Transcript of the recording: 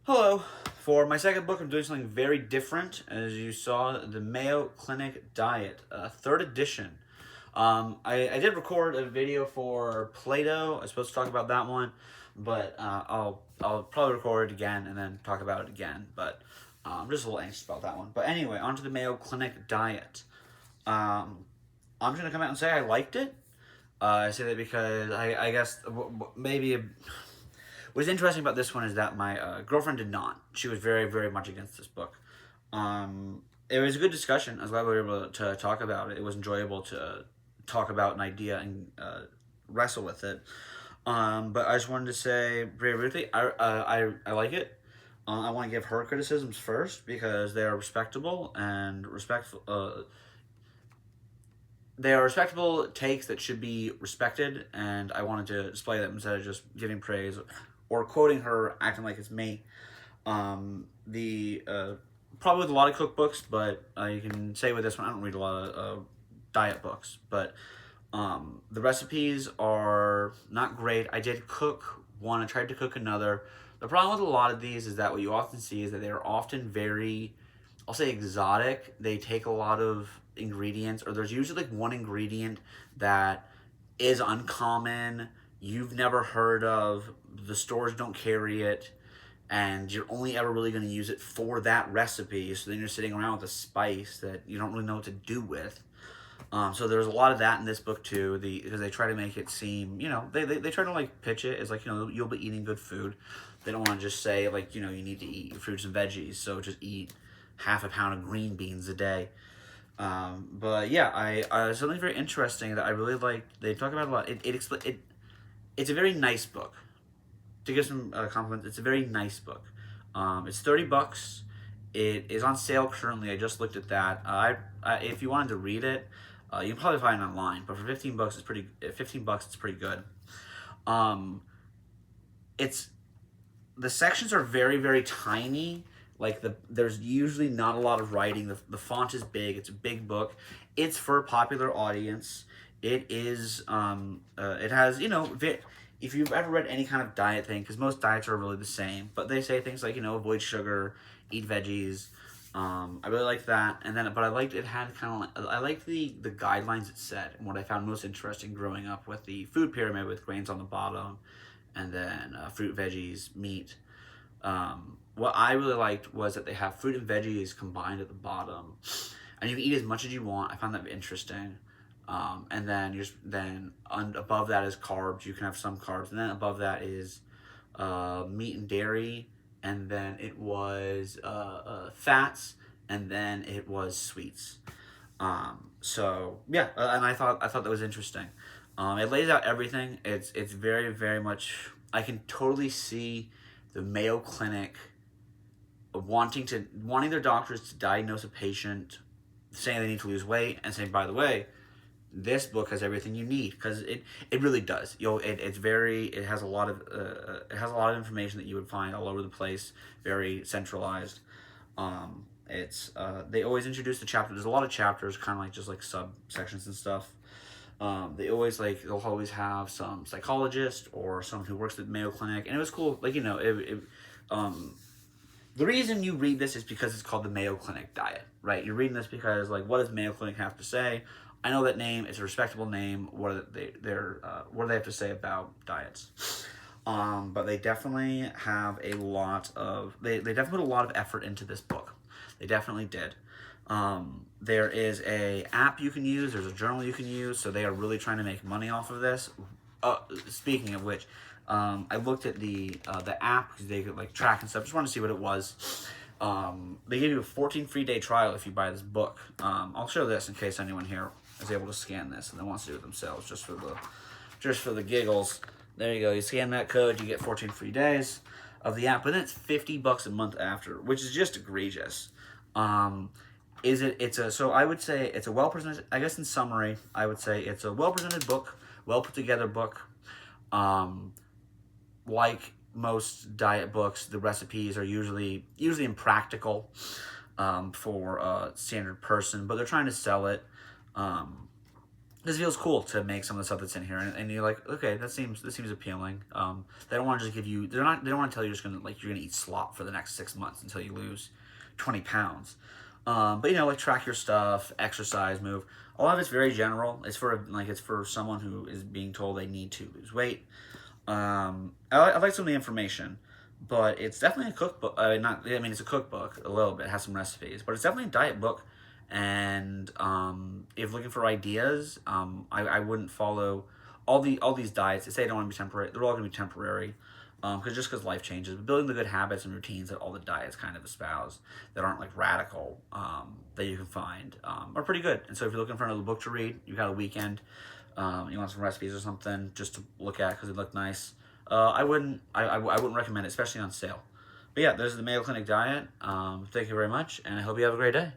Hello. For my second book, I'm doing something very different. As you saw, the Mayo Clinic Diet, third edition. I did record a video for Play-Doh. I was supposed to talk about that one, but I'll probably record it again and then talk about it again. But I'm just a little anxious about that one. But anyway, on to the Mayo Clinic Diet. I'm just gonna come out and say I liked it. I say that because I guess maybe what's interesting about this one is that my girlfriend did not. She was very, very much against this book. It was a good discussion. I was glad we were able to talk about it. It was enjoyable to talk about an idea and wrestle with it. But I just wanted to say very briefly, I like it. I want to give her criticisms first because they are respectable and respectful. They are respectable takes that should be respected, and I wanted to display them instead of just giving praise or quoting her, acting like it's me. The Probably with a lot of cookbooks, but you can say with this one, I don't read a lot of diet books, but the recipes are not great. I did cook one. I tried to cook another. The problem with a lot of these is that what you often see is that they are often very, I'll say, exotic. They take a lot of ingredients, or there's usually like one ingredient that is uncommon, you've never heard of, the stores don't carry it, and you're only ever really going to use it for that recipe. So then you're sitting around with a spice that you don't really know what to do with. So there's a lot of that in this book too. Because they try to make it seem, they try to like pitch it as like, you'll be eating good food. They don't want to just say like, you need to eat fruits and veggies, so just eat half a pound of green beans a day. But yeah, something very interesting that I really like. They talk about a lot. It's a very nice book. To give some compliments, it's a very nice book. It's $30. It is on sale currently. I just looked at that. If you wanted to read it, you can probably find it online. But for $15, it's pretty. $15, it's pretty good. Um, it's the sections are very, very tiny. Like there's usually not a lot of writing. The font is big. It's a big book. It's for a popular audience. It is. It has if you've ever read any kind of diet thing, because most diets are really the same, but they say things like avoid sugar, eat veggies. I really liked that, and then but I liked it had kind of I liked the guidelines it set, and what I found most interesting growing up with the food pyramid with grains on the bottom, and then fruit, veggies, meat. What I really liked was that they have fruit and veggies combined at the bottom, and you can eat as much as you want. I found that interesting. And then above that is carbs. You can have some carbs, and then above that is meat and dairy, and then it was fats, and then it was sweets. So yeah, and I thought that was interesting. It lays out everything. It's very, very much. I can totally see the Mayo Clinic wanting their doctors to diagnose a patient, saying they need to lose weight, and saying, by the way, this book has everything you need, because it really does. It has a lot of information that you would find all over the place, very centralized. It's They always introduce the chapter. There's a lot of chapters, kind of like just like subsections and stuff. They'll always have some psychologist or someone who works at the Mayo Clinic, and it was cool. The reason you read this is because it's called the Mayo Clinic Diet, right? You're reading this because, like, what does Mayo Clinic have to say? I know that name. It's a respectable name. What do they have to say about diets? But they definitely have a lot of they definitely put a lot of effort into this book. They definitely did. There is a app you can use. There's a journal you can use. So they are really trying to make money off of this. Speaking of which, I looked at the app because they could like track and stuff. Just wanted to see what it was. They give you a 14 free day trial if you buy this book. I'll show this in case anyone here is able to scan this and then wants to do it themselves just for the giggles. There you go. You scan that code, you get 14 free days of the app, but then it's $50 a month after, which is just egregious. So I would say it's a well presented. I guess in summary, I would say it's a well presented book, well put together book. Like most diet books, the recipes are usually impractical for a standard person, but they're trying to sell it. this feels cool to make some of the stuff that's in here, and you're like, okay, this seems appealing. They don't want to just give you, they don't want to tell you you're gonna eat slop for the next 6 months until you lose 20 pounds. But like track your stuff, exercise, move. A lot of it's very general. It's for someone who is being told they need to lose weight. I like some of the information, but it's definitely a cookbook. It's a cookbook a little bit. It has some recipes, but it's definitely a diet book. And if looking for ideas, I wouldn't follow all these diets. They say they don't want to be temporary. They're all going to be temporary, because life changes. But building the good habits and routines that all the diets kind of espouse that aren't like radical, that you can find, are pretty good. And so if you're looking for another book to read, you got a weekend, you want some recipes or something just to look at because they look nice. I wouldn't recommend it, especially on sale. But yeah, there's the Mayo Clinic diet. Thank you very much, and I hope you have a great day.